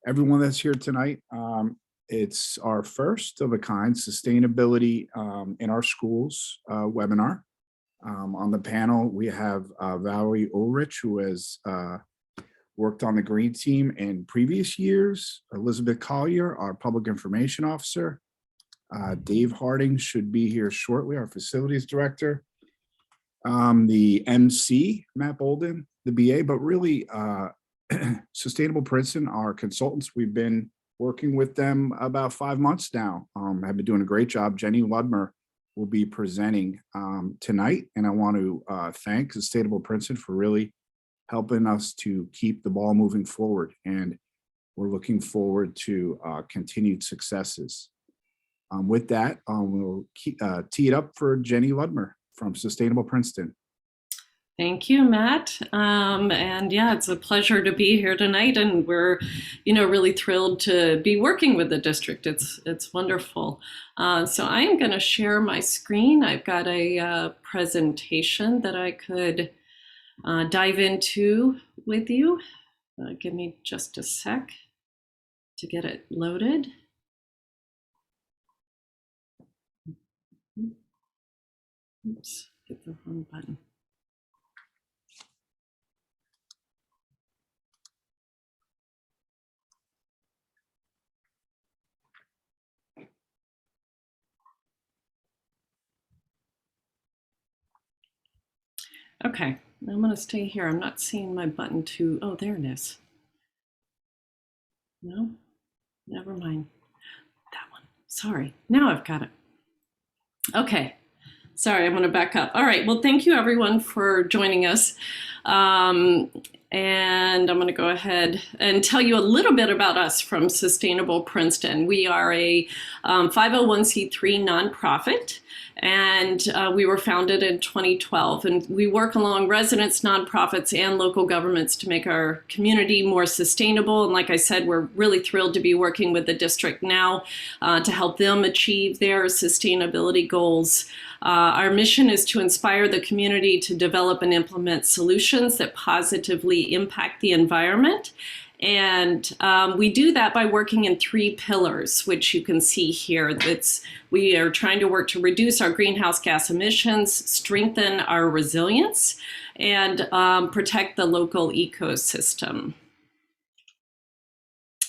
everyone that's here tonight. It's our first of a kind sustainability in our schools webinar. On the panel, we have Valerie Ulrich, who has worked on the green team in previous years, Elizabeth Collier, our public information officer, Dave Harding should be here shortly, our facilities director, the MC, Matt Bolden, the BA, but really Sustainable Princeton, our consultants. We've been working with them about 5 months now, have been doing a great job. Jenny Ludmer will be presenting tonight, and I want to thank Sustainable Princeton for really helping us to keep the ball moving forward, and we're looking forward to continued successes. With that, we'll tee it up for Jenny Ludmer from Sustainable Princeton. Thank you, Matt. And yeah, it's a pleasure to be here tonight, and we're, really thrilled to be working with the district. It's wonderful. So I am going to share my screen. I've got a presentation that I could dive into with you. Give me just a sec to get it loaded. Oops, hit the wrong button. Okay, I'm going to stay here. I'm not seeing my button to, oh, there it is. No, never mind. That one. Sorry, now I've got it. Okay, sorry, I'm going to back up. All right, well, thank you everyone for joining us. And I'm going to go ahead and tell you a little bit about us from Sustainable Princeton. We are a 501c3 nonprofit, and we were founded in 2012. And we work along residents, nonprofits, and local governments to make our community more sustainable. And like I said, we're really thrilled to be working with the district now to help them achieve their sustainability goals. Our mission is to inspire the community to develop and implement solutions that positively impact the environment. And we do that by working in 3 pillars, which you can see here. We are trying to work to reduce our greenhouse gas emissions, strengthen our resilience, and protect the local ecosystem.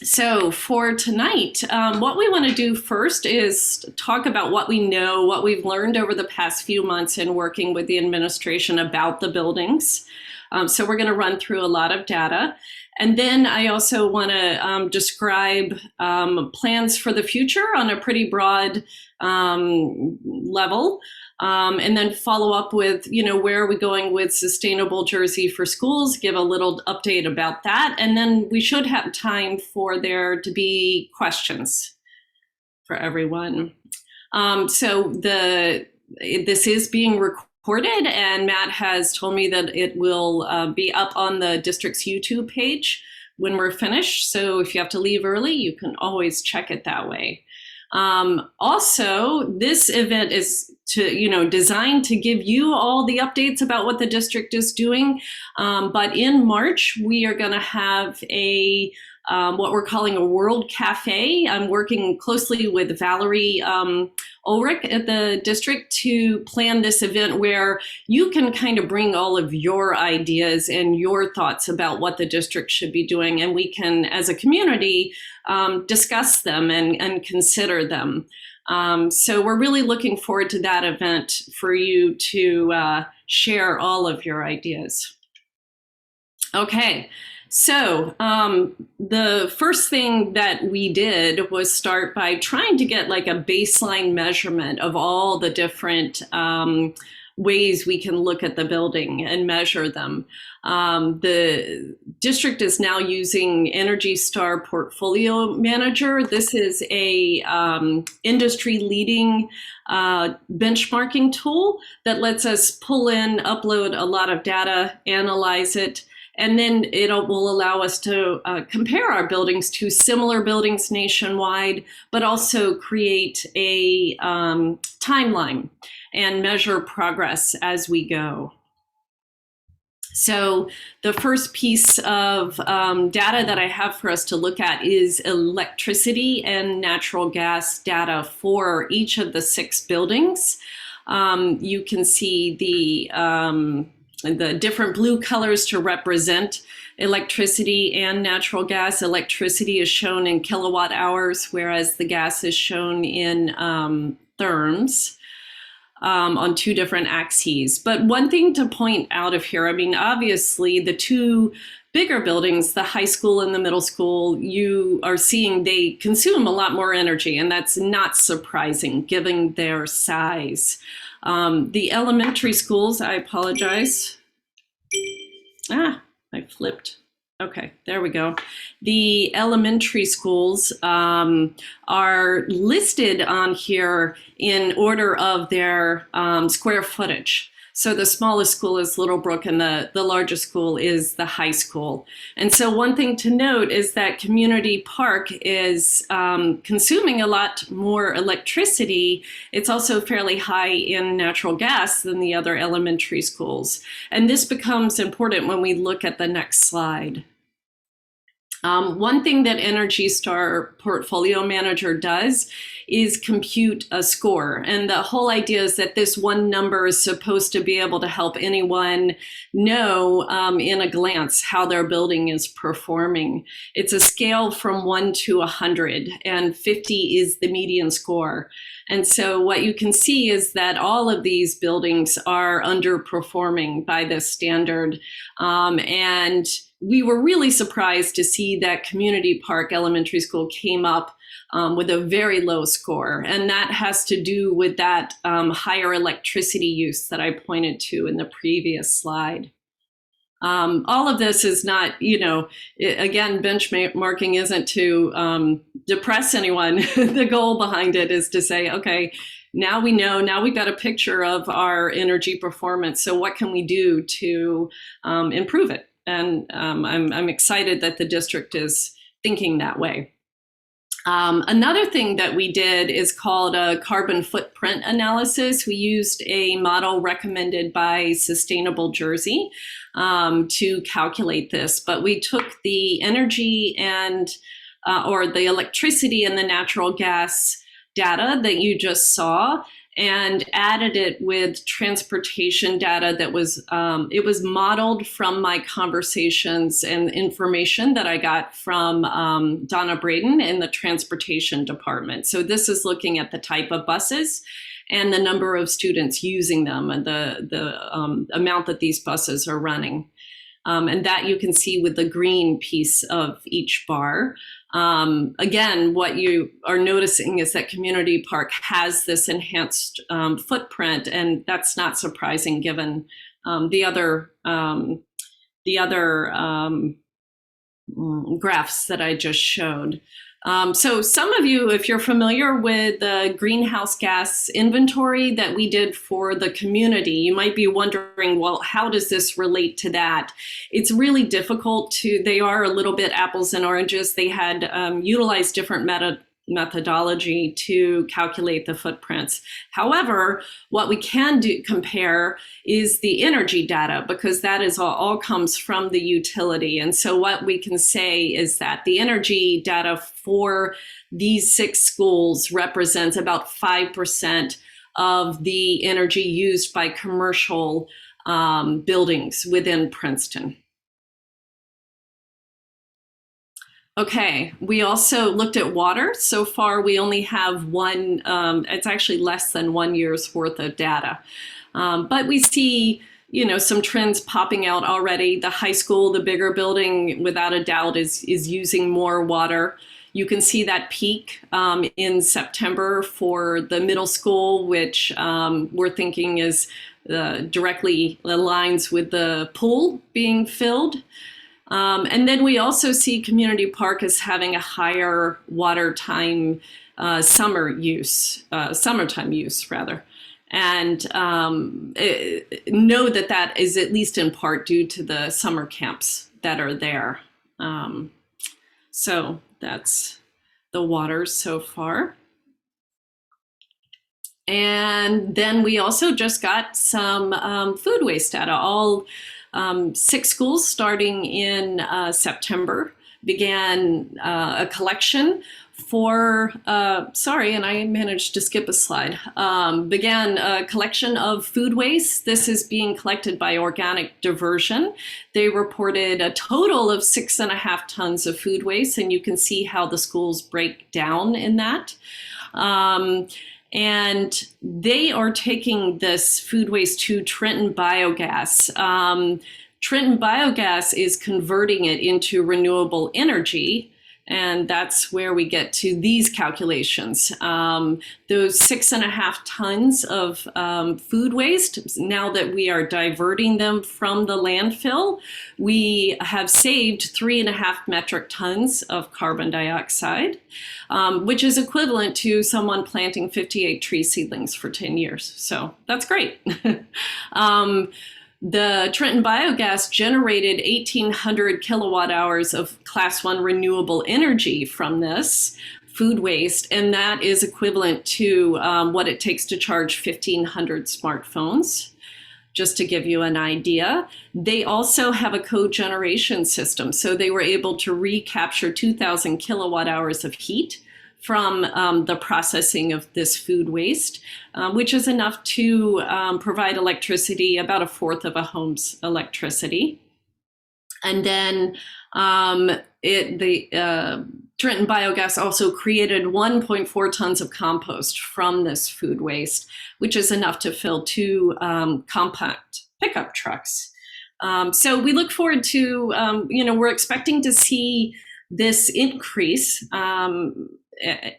So for tonight, what we want to do first is talk about what we know, what we've learned over the past few months in working with the administration about the buildings. So we're going to run through a lot of data. And then I also want to describe plans for the future on a pretty broad level. And then follow up with, where are we going with Sustainable Jersey for Schools, give a little update about that. And then we should have time for there to be questions for everyone. So this is being recorded, and Matt has told me that it will be up on the district's YouTube page when we're finished. So if you have to leave early, you can always check it that way. Also, this event is designed to give you all the updates about what the district is doing. But in March, we are going to have what we're calling a World Cafe. I'm working closely with Valerie Ulrich at the district to plan this event where you can kind of bring all of your ideas and your thoughts about what the district should be doing, and we can, as a community, discuss them and consider them. So we're really looking forward to that event for you to share all of your ideas. Okay. So the first thing that we did was start by trying to get like a baseline measurement of all the different ways we can look at the building and measure them. The district is now using Energy Star Portfolio Manager. This is a industry leading benchmarking tool that lets us pull in, upload a lot of data, analyze it, and then it will allow us to compare our buildings to similar buildings nationwide, but also create a timeline and measure progress as we go. So the first piece of data that I have for us to look at is electricity and natural gas data for each of the 6 buildings. You can see the different blue colors to represent electricity and natural gas. Electricity is shown in kilowatt hours, whereas the gas is shown in therms. On 2 different axes. But one thing to point out of here, I mean, obviously the 2 bigger buildings, the high school and the middle school, you are seeing they consume a lot more energy, and that's not surprising given their size. The elementary schools, I apologize. I flipped. Okay, there we go. The elementary schools are listed on here in order of their square footage. So the smallest school is Littlebrook and the largest school is the high school. And so one thing to note is that Community Park is consuming a lot more electricity. It's also fairly high in natural gas than the other elementary schools. And this becomes important when we look at the next slide. One thing that Energy Star Portfolio Manager does is compute a score. And the whole idea is that this one number is supposed to be able to help anyone know in a glance how their building is performing. It's a scale from 1 to 100, and 50 is the median score. And so what you can see is that all of these buildings are underperforming by this standard. And we were really surprised to see that Community Park Elementary School came up with a very low score. And that has to do with that higher electricity use that I pointed to in the previous slide. All of this is not, again, benchmarking isn't to depress anyone. The goal behind it is to say, okay, now we know, now we've got a picture of our energy performance. So what can we do to improve it? And I'm excited that the district is thinking that way. Another thing that we did is called a carbon footprint analysis. We used a model recommended by Sustainable Jersey to calculate this, but we took the energy and or the electricity and the natural gas data that you just saw and added it with transportation data that was, it was modeled from my conversations and information that I got from Donna Braden in the transportation department. So this is looking at the type of buses and the number of students using them and the amount that these buses are running. And that you can see with the green piece of each bar. Again, what you are noticing is that Community Park has this enhanced footprint, and that's not surprising given the other graphs that I just showed. So some of you, if you're familiar with the greenhouse gas inventory that we did for the community, you might be wondering, well, how does this relate to that? It's really difficult to, they are a little bit apples and oranges. They had utilized different methodology to calculate the footprints. However, what we can compare is the energy data, because that is all comes from the utility. And so what we can say is that the energy data for these 6 schools represents about 5% of the energy used by commercial buildings within Princeton. Okay, we also looked at water. So far, we only have one, it's actually less than 1 year's worth of data. But we see, some trends popping out already. The high school, the bigger building, without a doubt, is using more water. You can see that peak in September for the middle school, which we're thinking is directly aligns with the pool being filled. And then we also see Community Park as having a higher water time summertime use rather. And know that that is at least in part due to the summer camps that are there. So that's the water so far. And then we also just got some food waste data. All 6 schools starting in September began a collection for, sorry, and I managed to skip a slide, began a collection of food waste. This is being collected by Organic Diversion. They reported a total of 6.5 tons of food waste, and you can see how the schools break down in that. And they are taking this food waste to Trenton Biogas. Trenton Biogas is converting it into renewable energy, and that's where we get to these calculations. Those 6.5 tons of food waste, now that we are diverting them from the landfill, we have saved 3.5 metric tons of carbon dioxide, which is equivalent to someone planting 58 tree seedlings for 10 years. So that's great. The Trenton Biogas generated 1,800 kilowatt hours of Class 1 renewable energy from this food waste, and that is equivalent to what it takes to charge 1,500 smartphones, just to give you an idea. They also have a cogeneration system, so they were able to recapture 2,000 kilowatt hours of heat from the processing of this food waste, which is enough to provide electricity, about 1/4 of a home's electricity. And then Trenton Biogas also created 1.4 tons of compost from this food waste, which is enough to fill 2 compact pickup trucks. So we look forward to, we're expecting to see this increase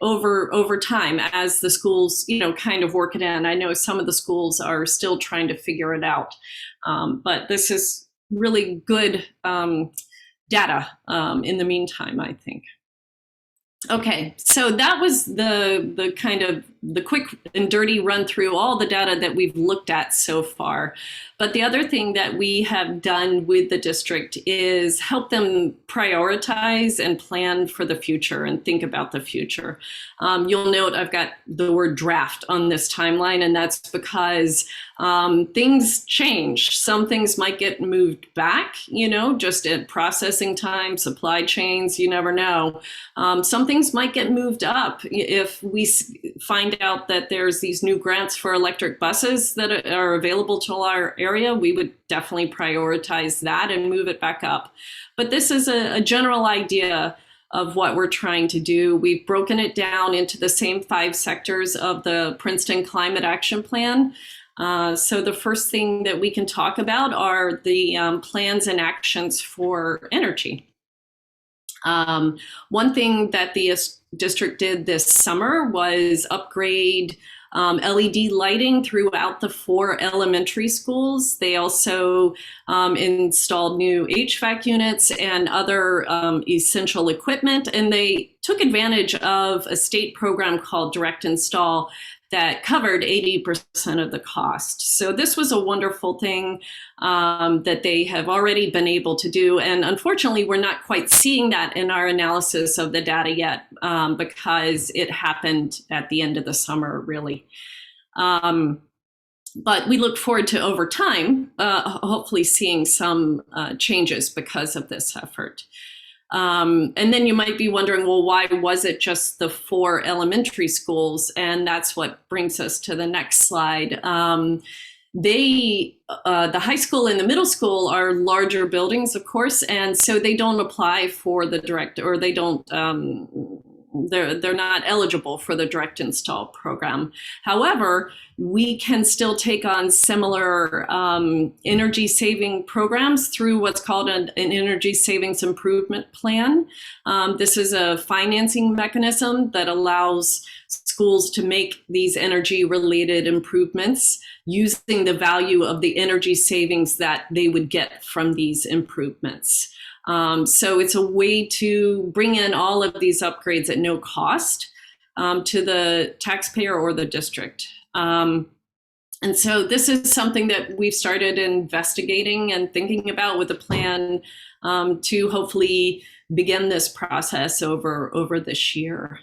over time as the schools, kind of work it in. I know some of the schools are still trying to figure it out, but this is really good data in the meantime, I think. Okay, so that was the kind of the quick and dirty run through all the data that we've looked at so far. But the other thing that we have done with the district is help them prioritize and plan for the future and think about the future. You'll note I've got the word draft on this timeline, and that's because things change. Some things might get moved back, just at processing time, supply chains, you never know. Some things might get moved up. If we find out that there's these new grants for electric buses that are available to our area, we would definitely prioritize that and move it back up. But this is a general idea of what we're trying to do. We've broken it down into the same 5 sectors of the Princeton Climate Action Plan. So the first thing that we can talk about are the plans and actions for energy. One thing that the district did this summer was upgrade LED lighting throughout the 4 elementary schools. They also installed new HVAC units and other essential equipment, and they took advantage of a state program called Direct Install that covered 80% of the cost. So this was a wonderful thing that they have already been able to do. And unfortunately, we're not quite seeing that in our analysis of the data yet because it happened at the end of the summer, really. But we look forward to, over time, hopefully seeing some changes because of this effort. And then you might be wondering, well, why was it just the 4 elementary schools? And that's what brings us to the next slide. The high school and the middle school are larger buildings, of course, and so they don't apply for the direct, or they don't, they're not eligible for the direct install program. However, we can still take on similar energy saving programs through what's called an energy savings improvement plan. This is a financing mechanism that allows schools to make these energy related improvements using the value of the energy savings that they would get from these improvements. So it's a way to bring in all of these upgrades at no cost to the taxpayer or the district. And so this is something that we've started investigating and thinking about with a plan to hopefully begin this process over this year.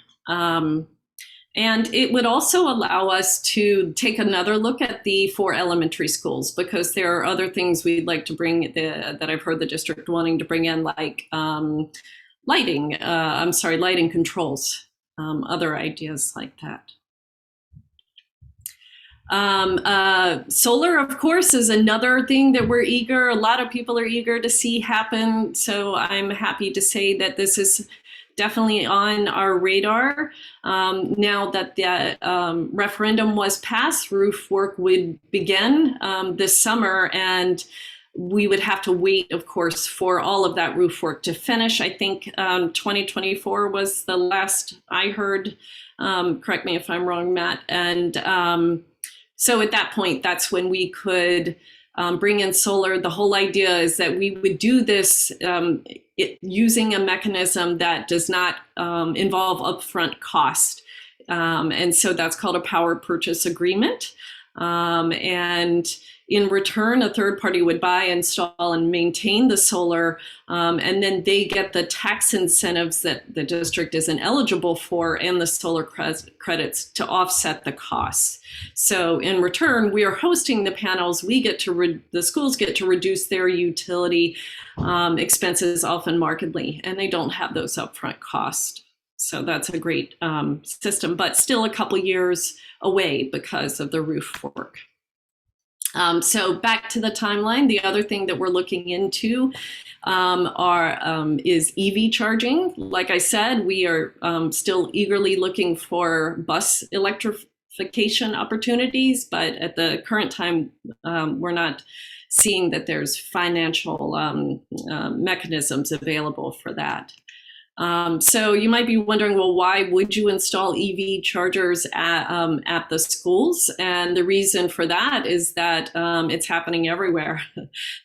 And it would also allow us to take another look at the 4 elementary schools, because there are other things we'd like to bring that I've heard the district wanting to bring in, like lighting controls, other ideas like that. Solar, of course, is another thing that a lot of people are eager to see happen. So I'm happy to say that this is definitely on our radar. Now that the referendum was passed, roof work would begin this summer, and we would have to wait, of course, for all of that roof work to finish. I think 2024 was the last I heard. Correct me if I'm wrong, Matt. And so at that point, that's when we could bring in solar. The whole idea is that we would do this using a mechanism that does not involve upfront cost. And so that's called a power purchase agreement. And in return, a third party would buy, install, and maintain the solar, and then they get the tax incentives that the district isn't eligible for and the solar credits to offset the costs. So in return, we are hosting the panels. We get to the schools get to reduce their utility expenses often markedly, and they don't have those upfront costs. So that's a great system, but still a couple years away because of the roof work. So back to the timeline, the other thing that we're looking into is EV charging. Like I said, we are still eagerly looking for bus electrification opportunities, but at the current time, we're not seeing that there's financial mechanisms available for that. So you might be wondering, well, why would you install EV chargers at the schools? And the reason for that is that it's happening everywhere.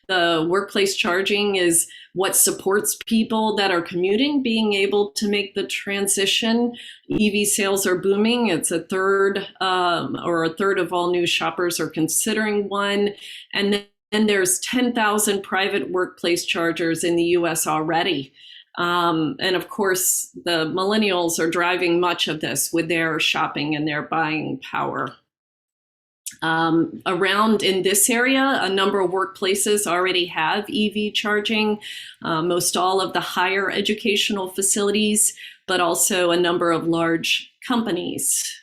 The workplace charging is what supports people that are commuting, being able to make the transition. EV sales are booming. It's a third of all new shoppers are considering one. And then there's 10,000 private workplace chargers in the US already. And of course, the millennials are driving much of this with their shopping and their buying power. Around in this area, a number of workplaces already have EV charging, most all of the higher educational facilities, but also a number of large companies.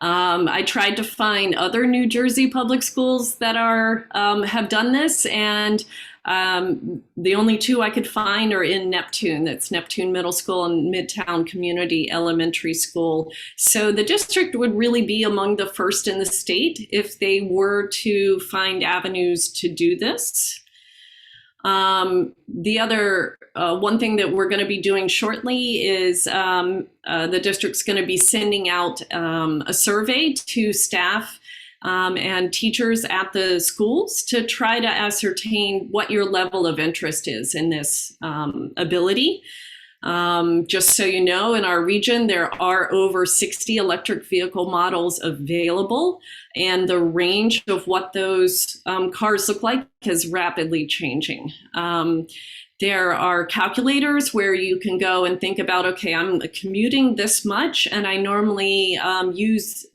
I tried to find other New Jersey public schools that have done this, and the only 2 I could find are in Neptune. That's Neptune Middle School and Midtown Community Elementary School. So the district would really be among the first in the state if they were to find avenues to do this. The other one thing that we're going to be doing shortly is the district's going to be sending out a survey to staff and teachers at the schools to try to ascertain what your level of interest is in this ability. Just so you know, in our region, there are over 60 electric vehicle models available, and the range of what those cars look like is rapidly changing. There are calculators where you can go and think about, okay, I'm commuting this much, and I normally use,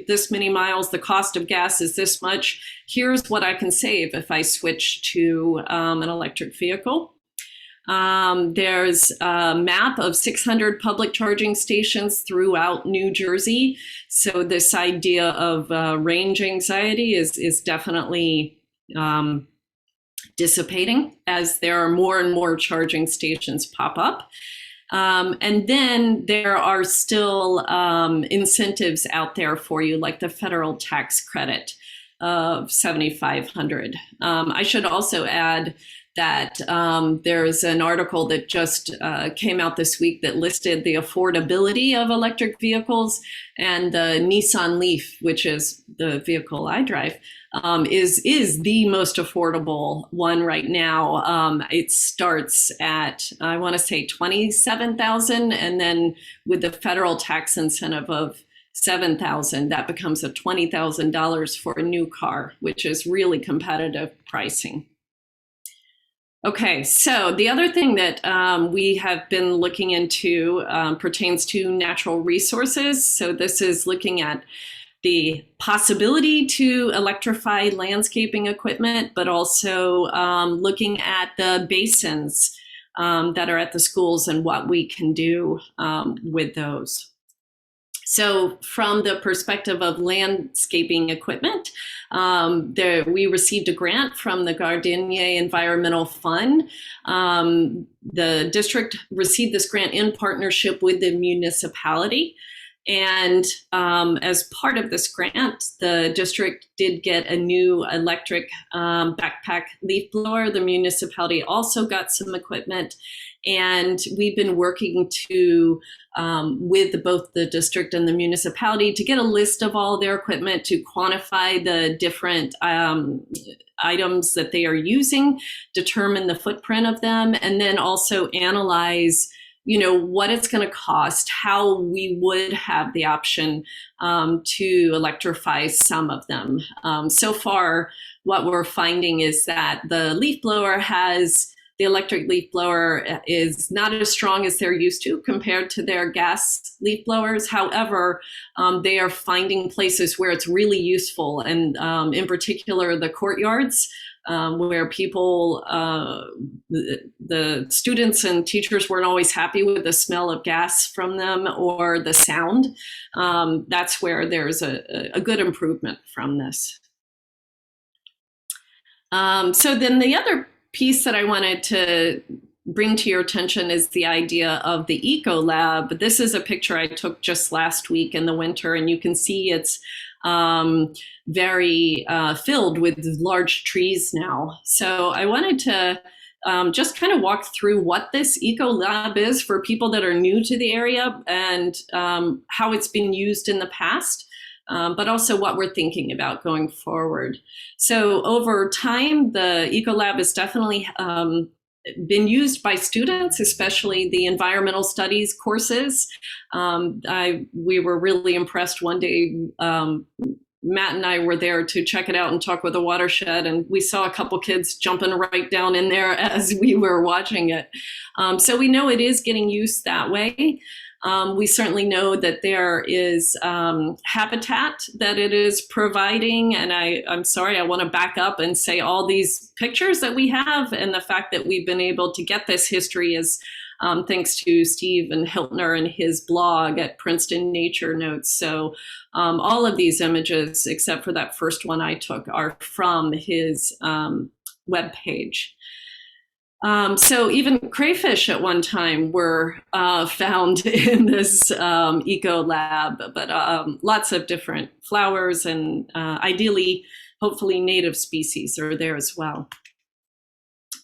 this many miles, the cost of gas is this much. Here's what I can save if I switch to an electric vehicle. There's a map of 600 public charging stations throughout New Jersey. So this idea of range anxiety is definitely dissipating as there are more and more charging stations pop up. And then there are still incentives out there for you, like the federal tax credit of $7,500. I should also add that there's an article that just came out this week that listed the affordability of electric vehicles, and the Nissan Leaf, which is the vehicle I drive, is the most affordable one right now. It starts at, I want to say, $27,000, and then with the federal tax incentive of $7,000, that becomes a $20,000 for a new car, which is really competitive pricing. Okay, so the other thing that we have been looking into pertains to natural resources. So this is looking at the possibility to electrify landscaping equipment, but also looking at the basins that are at the schools and what we can do with those. So from the perspective of landscaping equipment, we received a grant from the Gardenier Environmental Fund. The district received this grant in partnership with the municipality. And as part of this grant, the district did get a new electric backpack leaf blower. The municipality also got some equipment. And we've been working to with both the district and the municipality to get a list of all their equipment, to quantify the different items that they are using, determine the footprint of them, and then also analyze what it's going to cost, how we would have the option to electrify some of them. So far, what we're finding is that the electric leaf blower is not as strong as they're used to compared to their gas leaf blowers. However, they are finding places where it's really useful, and in particular, the courtyards. Where people, the students and teachers weren't always happy with the smell of gas from them or the sound. That's where there's a good improvement from this. So then the other piece that I wanted to bring to your attention is the idea of the ECOLAB. This is a picture I took just last week in the winter, and you can see it's very filled with large trees now. So I wanted to just kind of walk through what this ECOLAB is for people that are new to the area, and how it's been used in the past, but also what we're thinking about going forward. So over time, the ECOLAB has definitely been used by students, especially the environmental studies courses. We were really impressed one day. Matt and I were there to check it out and talk with the watershed, and we saw a couple kids jumping right down in there as we were watching it. So we know it is getting used that way. We certainly know that there is habitat that it is providing. And I'm sorry, I want to back up and say all these pictures that we have, and the fact that we've been able to get this history is thanks to Steve and Hiltner and his blog at Princeton Nature Notes. So all of these images, except for that first one I took, are from his webpage. So even crayfish at one time were found in this ECOLAB, but lots of different flowers and ideally, hopefully native species are there as well.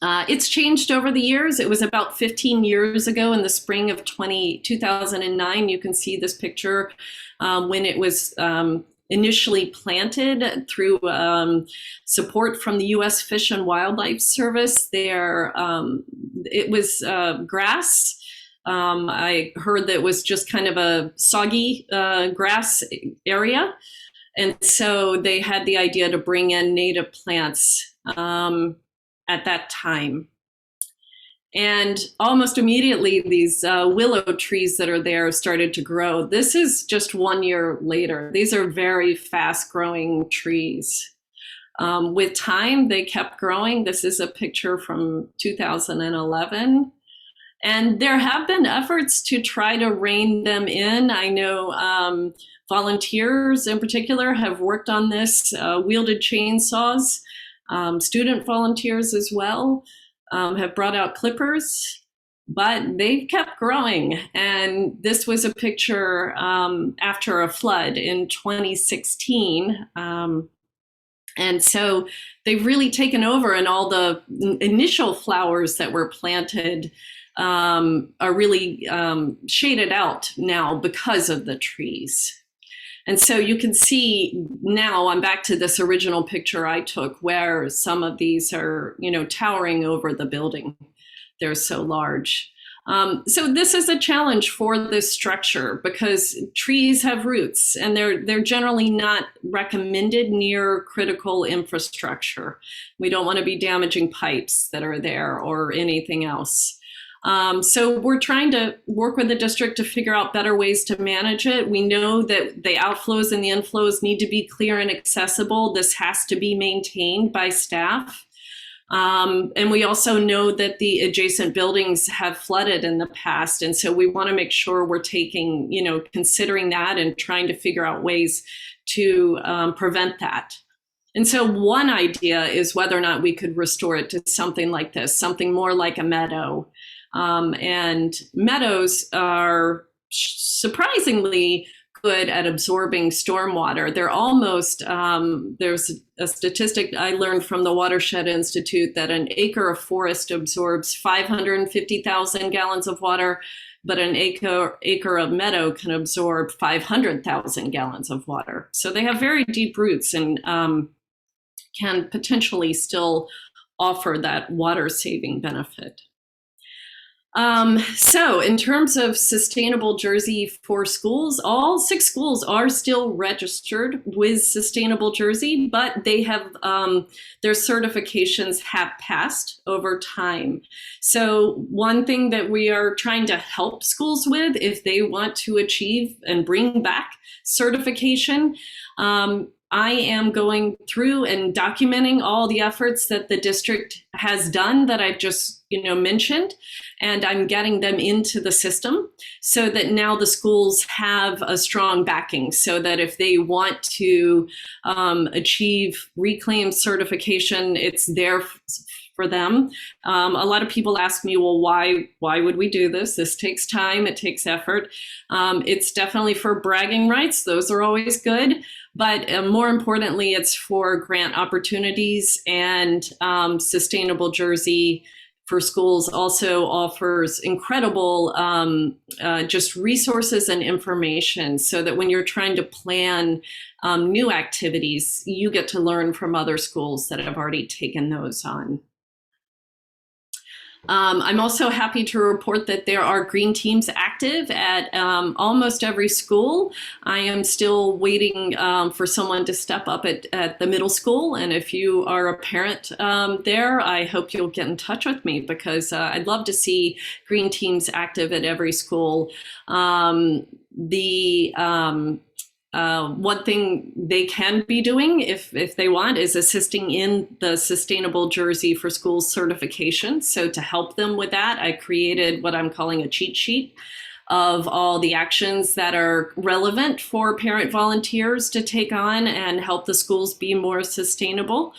It's changed over the years. It was about 15 years ago in the spring of 2009. You can see this picture when it was initially planted through support from the U.S. Fish and Wildlife Service. It was grass. I heard that it was just kind of a soggy grass area. And so they had the idea to bring in native plants at that time. And almost immediately, these willow trees that are there started to grow. This is just 1 year later. These are very fast-growing trees. With time, they kept growing. This is a picture from 2011. And there have been efforts to try to rein them in. I know volunteers in particular have worked on this, wielded chainsaws. Student volunteers as well have brought out clippers, but they kept growing. And this was a picture after a flood in 2016. And so they've really taken over, and all the initial flowers that were planted are really shaded out now because of the trees. And so you can see now, I'm back to this original picture I took where some of these are, towering over the building. They're so large. So this is a challenge for this structure because trees have roots and they're generally not recommended near critical infrastructure. We don't want to be damaging pipes that are there or anything else. So we're trying to work with the district to figure out better ways to manage it. We know that the outflows and the inflows need to be clear and accessible. This has to be maintained by staff. And we also know that the adjacent buildings have flooded in the past. And so we want to make sure we're taking, considering that and trying to figure out ways to prevent that. And so one idea is whether or not we could restore it to something like this, something more like a meadow. And meadows are surprisingly good at absorbing stormwater. They're almost, there's a statistic I learned from the Watershed Institute that an acre of forest absorbs 550,000 gallons of water, but an acre of meadow can absorb 500,000 gallons of water. So they have very deep roots and can potentially still offer that water saving benefit. So in terms of Sustainable Jersey for schools, all 6 schools are still registered with Sustainable Jersey, but they have their certifications have passed over time. So one thing that we are trying to help schools with, if they want to achieve and bring back certification, I am going through and documenting all the efforts that the district has done that I've just mentioned, and I'm getting them into the system so that now the schools have a strong backing so that if they want to achieve reclaim certification, it's there for them. A lot of people ask me, well, why would we do this? This takes time, it takes effort. It's definitely for bragging rights. Those are always good. But more importantly, it's for grant opportunities, and Sustainable Jersey for Schools also offers incredible just resources and information so that when you're trying to plan new activities, you get to learn from other schools that have already taken those on. I'm also happy to report that there are green teams active at almost every school. I am still waiting for someone to step up at the middle school. And if you are a parent there, I hope you'll get in touch with me because I'd love to see green teams active at every school. One thing they can be doing if they want is assisting in the Sustainable Jersey for Schools certification. So to help them with that, I created what I'm calling a cheat sheet of all the actions that are relevant for parent volunteers to take on and help the schools be more sustainable.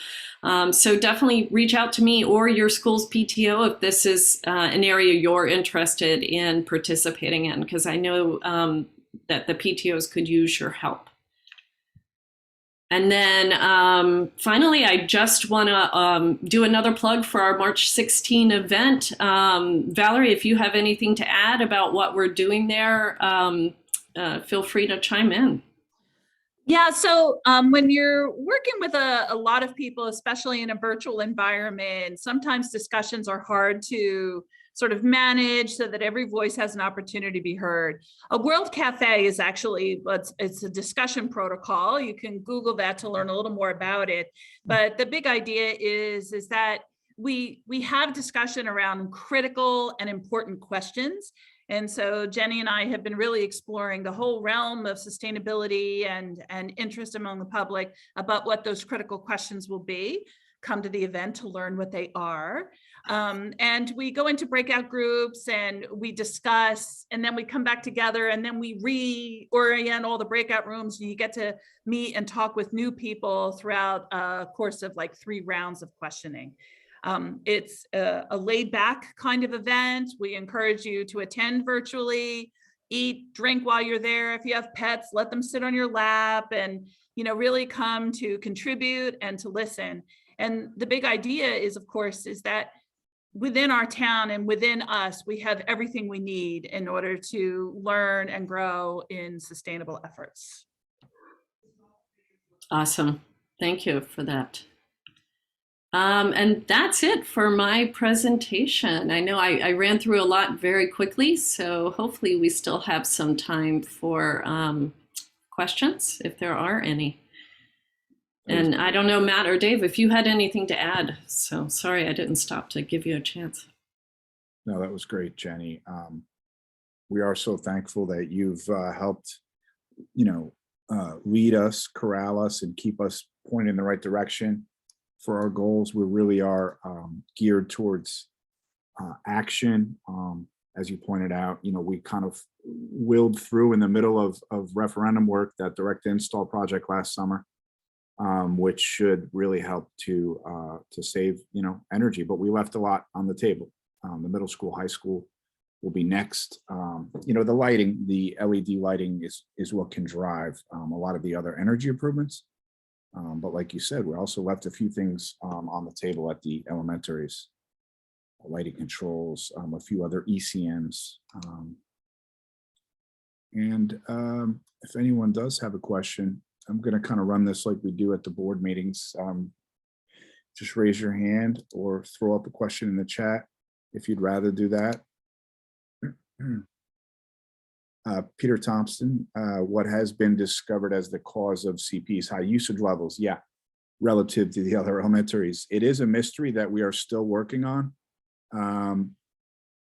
So definitely reach out to me or your school's PTO if this is an area you're interested in participating in, because I know that the PTOs could use your help. And then finally, I just want to do another plug for our March 16 event. Valerie, if you have anything to add about what we're doing there, feel free to chime in. Yeah, so when you're working with a lot of people, especially in a virtual environment, sometimes discussions are hard to sort of manage so that every voice has an opportunity to be heard. A World Cafe is actually, it's a discussion protocol. You can Google that to learn a little more about it. But the big idea is that we have discussion around critical and important questions. And so Jenny and I have been really exploring the whole realm of sustainability and interest among the public about what those critical questions will be. Come to the event to learn what they are. And we go into breakout groups and we discuss, and then we come back together and then we reorient all the breakout rooms. You get to meet and talk with new people throughout a course of like 3 rounds of questioning. It's a laid back kind of event. We encourage you to attend virtually, eat, drink while you're there. If you have pets, let them sit on your lap and, really come to contribute and to listen. And the big idea is, of course, is that within our town and within us, we have everything we need in order to learn and grow in sustainable efforts. Awesome. Thank you for that. And that's it for my presentation. I know I ran through a lot very quickly, so hopefully we still have some time for questions if there are any. And I don't know, Matt or Dave, if you had anything to add. So sorry, I didn't stop to give you a chance. No, that was great, Jenny. We are so thankful that you've helped, lead us, corral us, and keep us pointed in the right direction for our goals. We really are geared towards action. As you pointed out, we kind of willed through in the middle of referendum work that direct install project last summer, which should really help to save energy. But we left a lot on the table. The middle school, high school will be next. The lighting, the LED lighting is what can drive a lot of the other energy improvements. But like you said, we also left a few things on the table at the elementaries, lighting controls, a few other ECMs. And if anyone does have a question, I'm going to kind of run this like we do at the board meetings. Just raise your hand or throw up a question in the chat if you'd rather do that. Peter Thompson, what has been discovered as the cause of CP's high usage levels? Yeah, relative to the other elementaries. It is a mystery that we are still working on.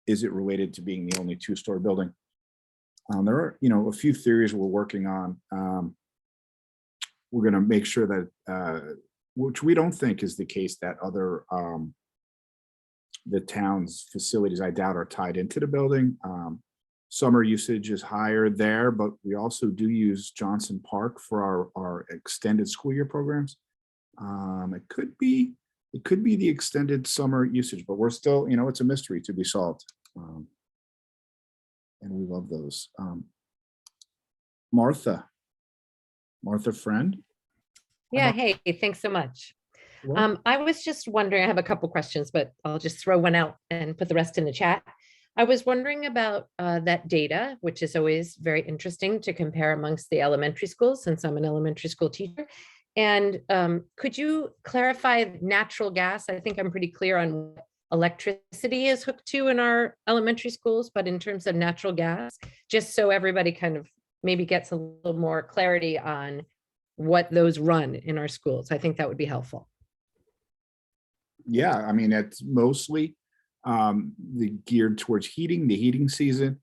Is it related to being the only two-story building? There are, a few theories we're working on. We're going to make sure that, which we don't think is the case, that other the town's facilities, I doubt, are tied into the building. Summer usage is higher there, but we also do use Johnson Park for our extended school year programs. It could be the extended summer usage, but we're still, it's a mystery to be solved. And we love those. Martha Friend. Yeah, hey, thanks so much. I was just wondering, I have a couple questions, but I'll just throw one out and put the rest in the chat. I was wondering about that data, which is always very interesting to compare amongst the elementary schools, since I'm an elementary school teacher. And could you clarify natural gas? I think I'm pretty clear on what electricity is hooked to in our elementary schools, but in terms of natural gas, just so everybody kind of maybe gets a little more clarity on what those run in our schools. I think that would be helpful. Yeah, I mean, it's mostly geared towards heating, the heating season,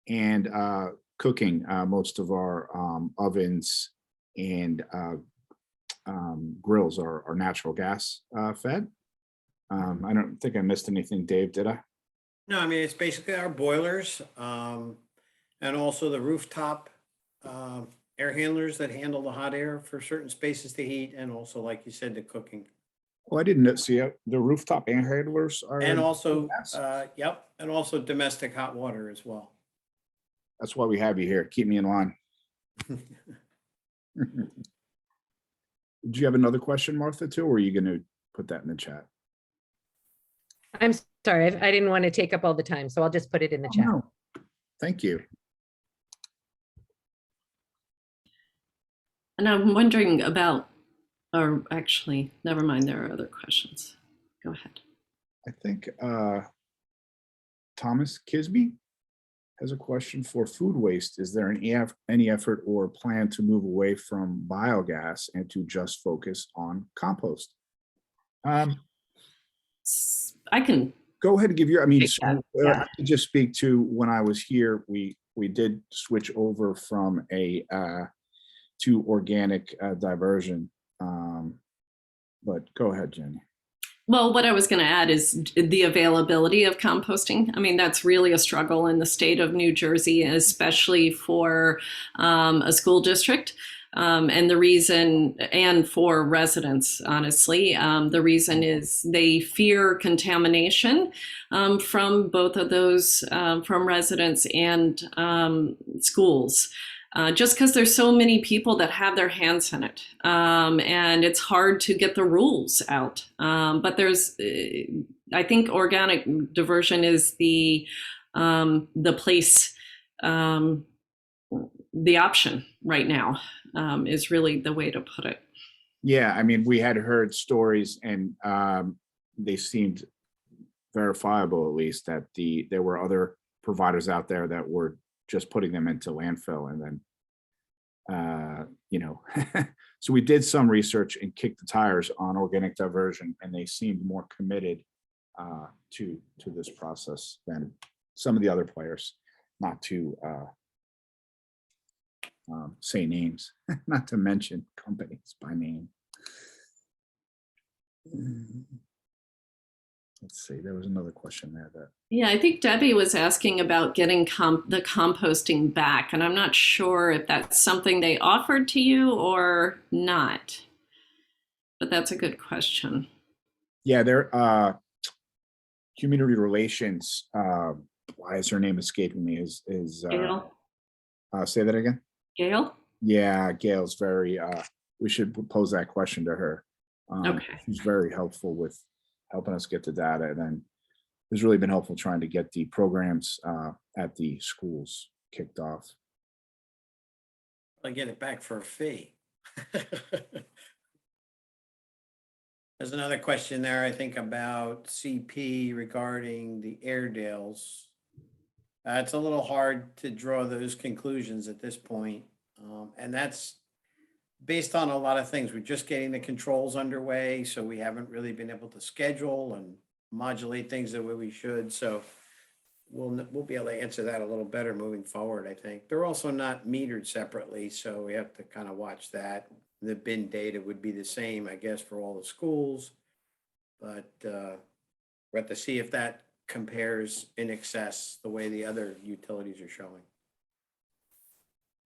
and cooking. Most of our ovens and grills are natural gas fed. I don't think I missed anything, Dave, did I? No, I mean, it's basically our boilers and also the rooftop air handlers that handle the hot air for certain spaces to heat, and also, like you said, the cooking. Well, I didn't see it. The rooftop air handlers are. And also, yep, and also domestic hot water as well. That's why we have you here. Keep me in line. Do you have another question, Martha, too, or are you going to put that in the chat? I'm sorry, I didn't want to take up all the time, so I'll just put it in the chat. No. Thank you. And I'm wondering about, or actually, never mind, there are other questions. Go ahead. I think Thomas Kisby has a question for food waste. Is there any effort or plan to move away from biogas and to just focus on compost? I can go ahead and give your, I mean, yeah. to just speak to when I was here, we did switch over from to organic diversion. But go ahead, Jenny. Well, what I was going to add is the availability of composting. I mean, that's really a struggle in the state of New Jersey, especially for a school district. And the reason, and for residents, honestly, the reason is they fear contamination from both of those, from residents and schools. Just because there's so many people that have their hands in it, and it's hard to get the rules out. But there's, I think, organic diversion is the place, the option right now, is really the way to put it. Yeah, I mean, we had heard stories and they seemed verifiable, at least, that there were other providers out there that were just putting them into landfill and then so we did some research and kicked the tires on organic diversion, and they seemed more committed to this process than some of the other players, not to say names, not to mention companies by name. Let's see, there was another question there that. Yeah, I think Debbie was asking about getting the composting back, and I'm not sure if that's something they offered to you or not. But that's a good question. Yeah, they're community relations. Why is her name escaping me? Is Gail? Say that again? Gail? Yeah, Gail's very. We should pose that question to her. Okay. She's very helpful with helping us get the data, and then it's really been helpful trying to get the programs at the schools kicked off. I get it back for a fee. There's another question there, I think, about CP regarding the Airedales. It's a little hard to draw those conclusions at this point. And that's based on a lot of things. We're just getting the controls underway, so we haven't really been able to schedule and modulate things the way we should. So we'll be able to answer that a little better moving forward, I think. They're also not metered separately, so we have to kind of watch that. The bin data would be the same, I guess, for all the schools, but we have to see if that compares in excess the way the other utilities are showing.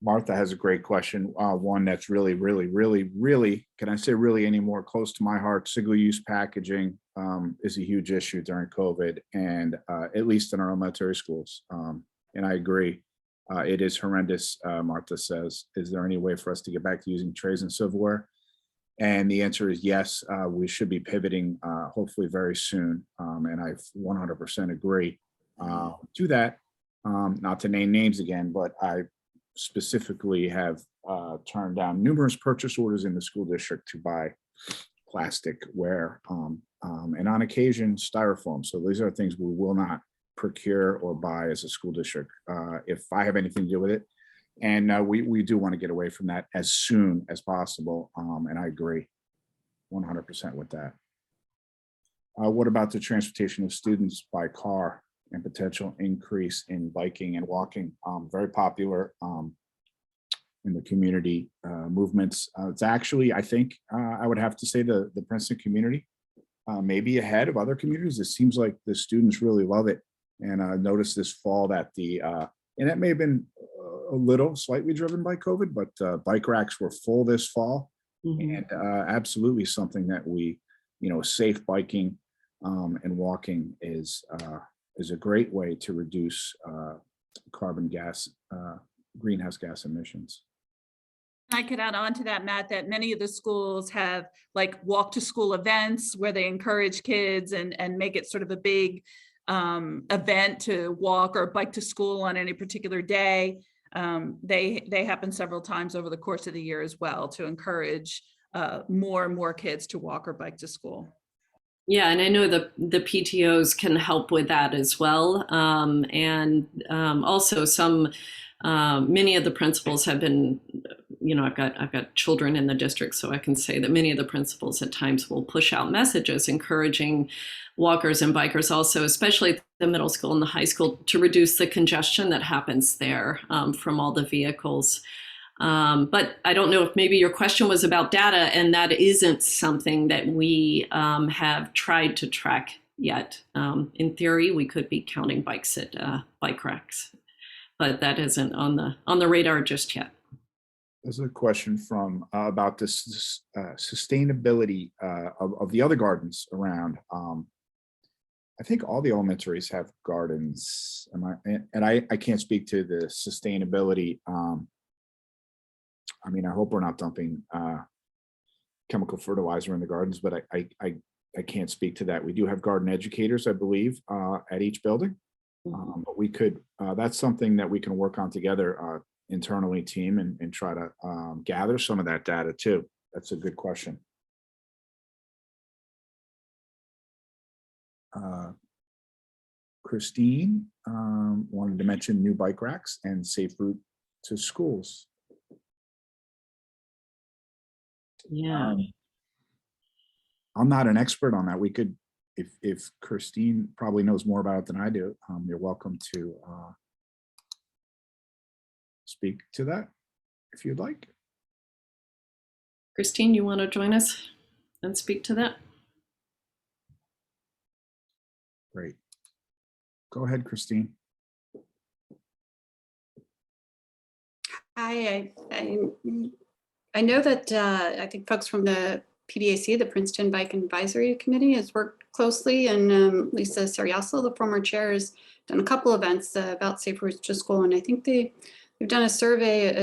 Martha has a great question. One that's really, can I say really anymore, close to my heart. Single-use packaging is a huge issue during COVID, and at least in our elementary schools. And I agree. It is horrendous, Martha says. Is there any way for us to get back to using trays and silverware? And the answer is yes. We should be pivoting hopefully very soon. And I 100% agree to that. Not to name names again, but I specifically have turned down numerous purchase orders in the school district to buy plasticware and on occasion styrofoam. So these are things we will not procure or buy as a school district if I have anything to do with it. And we do want to get away from that as soon as possible. And I agree 100% with that. What about the transportation of students by car and potential increase in biking and walking? Very popular in the community movements. It's actually, I think, I would have to say the Princeton community maybe ahead of other communities. It seems like the students really love it. And I noticed this fall that and that may have been a little slightly driven by COVID, but bike racks were full this fall. Mm-hmm. And absolutely something that we, safe biking and walking is a great way to reduce greenhouse gas emissions. I could add on to that, Matt, that many of the schools have like walk to school events where they encourage kids and make it sort of a big event to walk or bike to school on any particular day. They happen several times over the course of the year as well to encourage more and more kids to walk or bike to school. Yeah, and I know the PTOs can help with that as well. And also many of the principals have been, I've got children in the district, so I can say that many of the principals at times will push out messages encouraging walkers and bikers also, especially at the middle school and the high school, to reduce the congestion that happens there from all the vehicles. But I don't know if maybe your question was about data, and that isn't something that we have tried to track yet. In theory, we could be counting bikes at bike racks, but that isn't on the radar just yet. There's a question from about this sustainability of the other gardens around. I think all the elementaries have gardens. I can't speak to the sustainability. I hope we're not dumping chemical fertilizer in the gardens, but I can't speak to that. We do have garden educators, I believe, at each building. But we could, that's something that we can work on together internally, team, and try to gather some of that data too. That's a good question. Christine wanted to mention new bike racks and safe route to schools. Yeah. I'm not an expert on that. We could, if Christine probably knows more about it than I do, you're welcome to speak to that if you'd like. Christine, you want to join us and speak to that? Great. Go ahead, Christine. Hi, I know that I think folks from the PBAC, the Princeton Bike Advisory Committee, has worked closely, and Lisa Sariaso, the former chair, has done a couple events about safe routes to school, and I think they've done a survey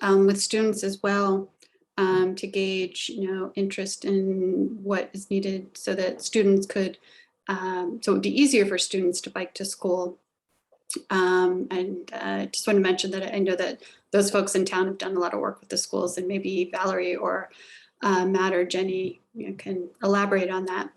with students as well to gauge, interest in what is needed so that students could, so it would be easier for students to bike to school. I just want to mention that I know that those folks in town have done a lot of work with the schools, and maybe Valerie or Matt or Jenny can elaborate on that.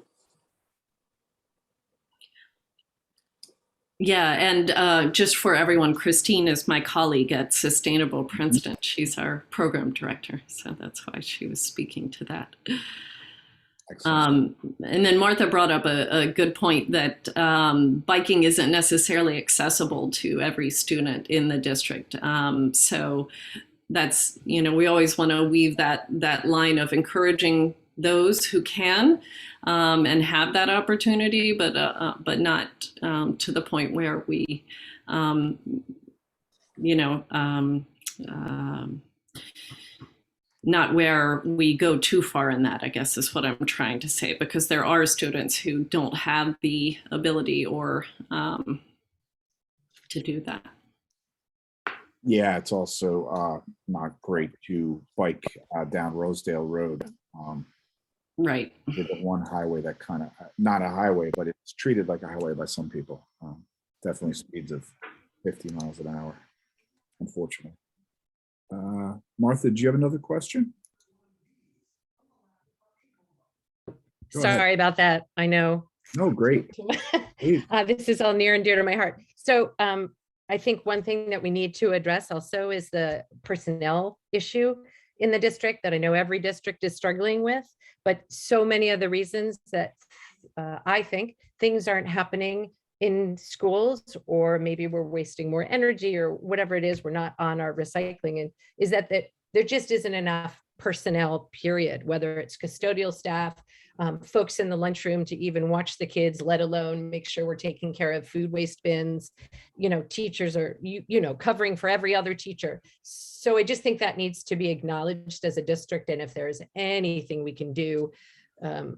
Yeah, and just for everyone, Christine is my colleague at Sustainable Princeton. She's our program director, so that's why she was speaking to that. And then Martha brought up a good point that biking isn't necessarily accessible to every student in the district. So that's, we always want to weave that line of encouraging those who can and have that opportunity, but not to the point where we, not where we go too far in that, I guess is what I'm trying to say, because there are students who don't have the ability or to do that. Yeah, it's also not great to bike down Rosedale Road. Right. With the one highway that kind of, not a highway, but it's treated like a highway by some people. Definitely speeds of 50 miles an hour, unfortunately. Martha, do you have another question? Go ahead. Sorry about that. I know. No, great. This is all near and dear to my heart. So I think one thing that we need to address also is the personnel issue in the district that I know every district is struggling with, but so many of the reasons that I think things aren't happening in schools, or maybe we're wasting more energy or whatever it is, we're not on our recycling, and is that there just isn't enough personnel, period, whether it's custodial staff, folks in the lunchroom to even watch the kids, let alone make sure we're taking care of food waste bins. Teachers are, covering for every other teacher. So I just think that needs to be acknowledged as a district. And if there's anything we can do,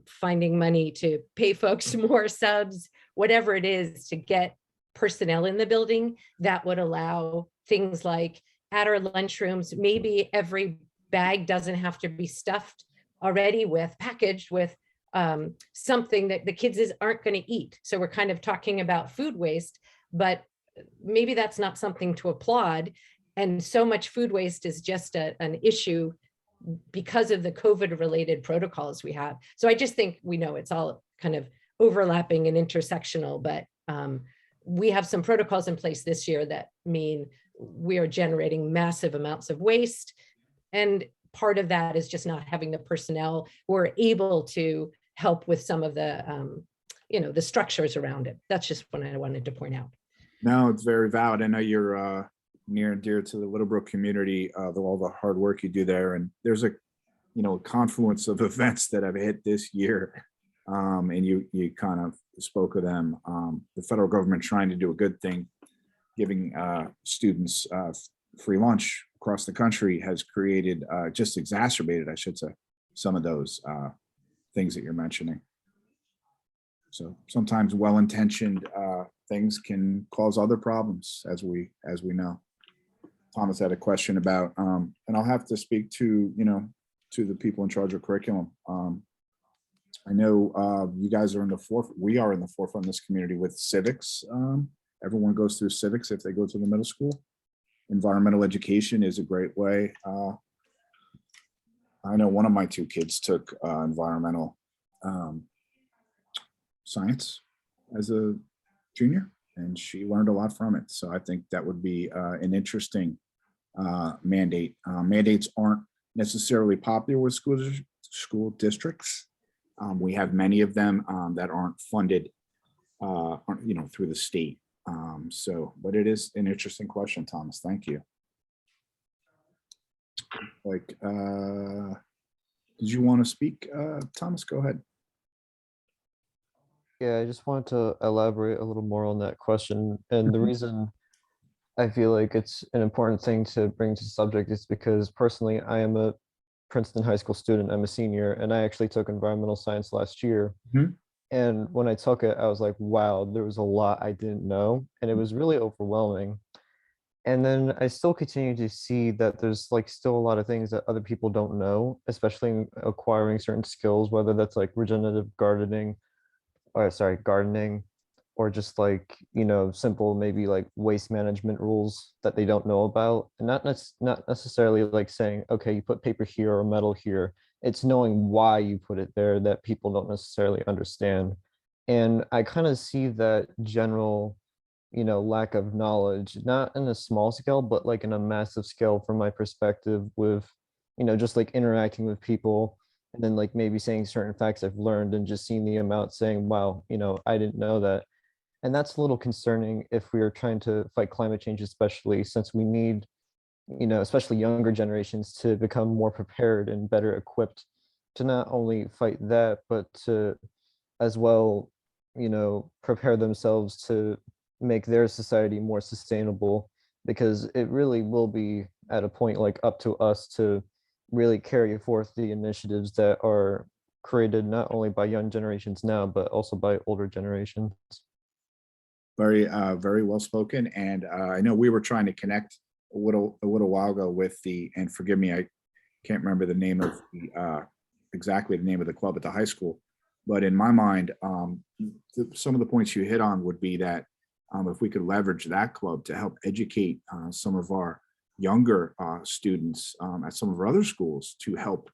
finding money to pay folks more subs, whatever it is, to get personnel in the building, that would allow things like at our lunchrooms, maybe every bag doesn't have to be stuffed already packaged with something that the kids aren't going to eat. So we're kind of talking about food waste, but maybe that's not something to applaud. And so much food waste is just an issue because of the COVID related protocols we have. So I just think we know it's all kind of overlapping and intersectional, but we have some protocols in place this year that mean we are generating massive amounts of waste. And part of that is just not having the personnel who are able to help with some of the, the structures around it. That's just what I wanted to point out. No, it's very valid. I know you're near and dear to the Littlebrook community, all the hard work you do there. And there's a, confluence of events that have hit this year. And you kind of spoke of them. The federal government trying to do a good thing, giving students free lunch across the country has created, just exacerbated, I should say, some of those things that you're mentioning. So sometimes well-intentioned things can cause other problems, as we know. Thomas had a question about, and I'll have to speak to, to the people in charge of curriculum. I know you guys are in the forefront. We are in the forefront of this community with civics. Everyone goes through civics if they go to the middle school. Environmental education is a great way I know one of my two kids took environmental science as a junior, and she learned a lot from it. So I think that would be an interesting mandate. Mandates aren't necessarily popular with school districts. We have many of them that aren't funded, through the state. But it is an interesting question, Thomas. Thank you. Did you want to speak, Thomas? Go ahead. Yeah, I just wanted to elaborate a little more on that question. And the reason I feel like it's an important thing to bring to the subject is because personally, I am a Princeton high school student. I'm a senior, and I actually took environmental science last year. And when I took it, I was like, wow, there was a lot I didn't know, and it was really overwhelming. And then I still continue to see that there's like still a lot of things that other people don't know, especially in acquiring certain skills, whether that's like regenerative gardening, gardening, or just like, simple maybe like waste management rules that they don't know about. And not necessarily like saying, okay, you put paper here or metal here. It's knowing why you put it there that people don't necessarily understand. And I kind of see that general, lack of knowledge, not in a small scale, but like in a massive scale from my perspective with, just like interacting with people, and then like maybe saying certain facts I've learned and just seeing the amount saying, wow, I didn't know that. And that's a little concerning if we are trying to fight climate change, especially since we need, especially younger generations to become more prepared and better equipped to not only fight that, but to as well, prepare themselves to make their society more sustainable, because it really will be at a point like up to us to really carry forth the initiatives that are created not only by young generations now, but also by older generations. Very, very well spoken. And I know we were trying to connect a little while ago with and forgive me, I can't remember the name of exactly the name of the club at the high school. But in my mind, some of the points you hit on would be that if we could leverage that club to help educate some of our younger students at some of our other schools to help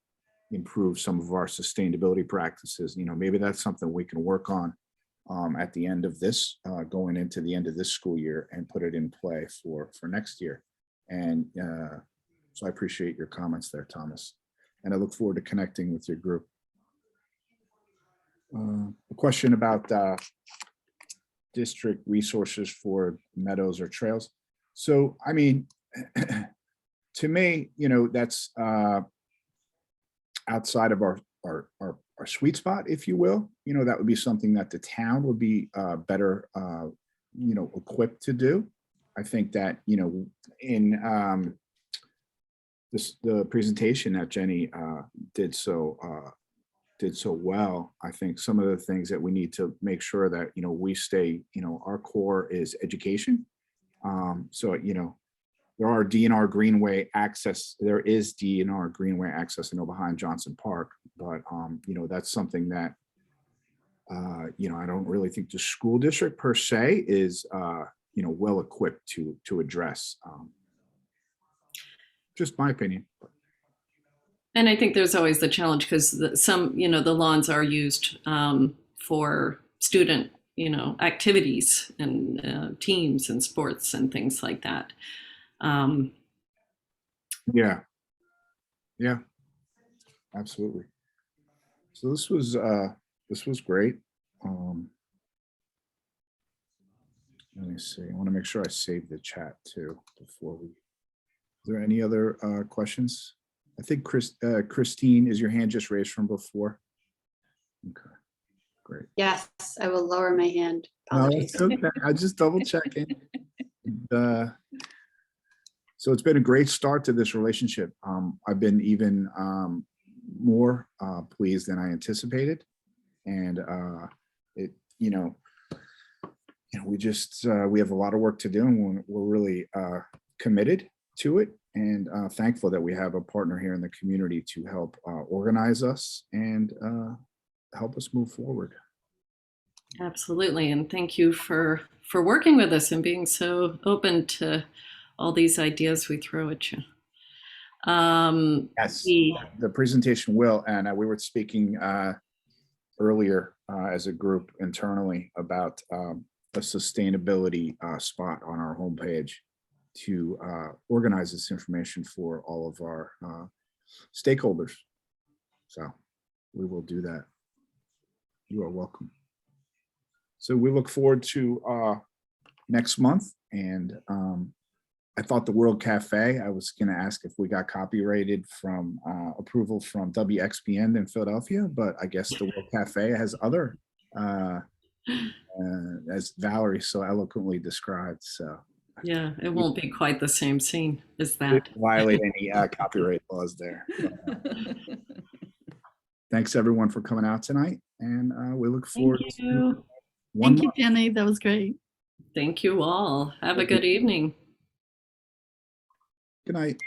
improve some of our sustainability practices, maybe that's something we can work on at the end of this, going into the end of this school year, and put it in play for next year. And so I appreciate your comments there, Thomas. And I look forward to connecting with your group. A question about district resources for meadows or trails. So, I mean, to me, that's outside of our sweet spot, if you will. That would be something that the town would be better, equipped to do. I think that, in the presentation that Jenny did so well, I think some of the things that we need to make sure that, we stay, our core is education. So, there are DNR Greenway access. There is DNR Greenway access, behind Johnson Park, but that's something that I don't really think the school district per se is well equipped to address. Just my opinion. And I think there's always the challenge because the lawns are used for student, activities and teams and sports and things like that. Yeah, absolutely. So this was great. Let me see. I want to make sure I save the chat too before we. Is there any other questions? I think Christine, is your hand just raised from before? Okay, great. Yes, I will lower my hand. No, Apologies. it's okay. I just double checking. So it's been a great start to this relationship. I've been even more pleased than I anticipated, and we have a lot of work to do, and we're really committed to it, and thankful that we have a partner here in the community to help organize us and help us move forward. Absolutely. And thank you for working with us and being so open to all these ideas we throw at you. Yes, the- the presentation will, and we were speaking earlier as a group internally about a sustainability spot on our homepage to organize this information for all of our stakeholders. So we will do that. You are welcome. So we look forward to next month. And I thought the World Cafe, I was going to ask if we got copyrighted from approval from WXPN in Philadelphia, but I guess the World Cafe has other, as Valerie so eloquently described. So yeah, it won't be quite the same scene as we that. didn't violate any copyright laws there. Thanks everyone for coming out tonight, and we look forward Thank to you. one Thank you, month. Jenny. That was great. Thank you all. Have a good evening. Good night.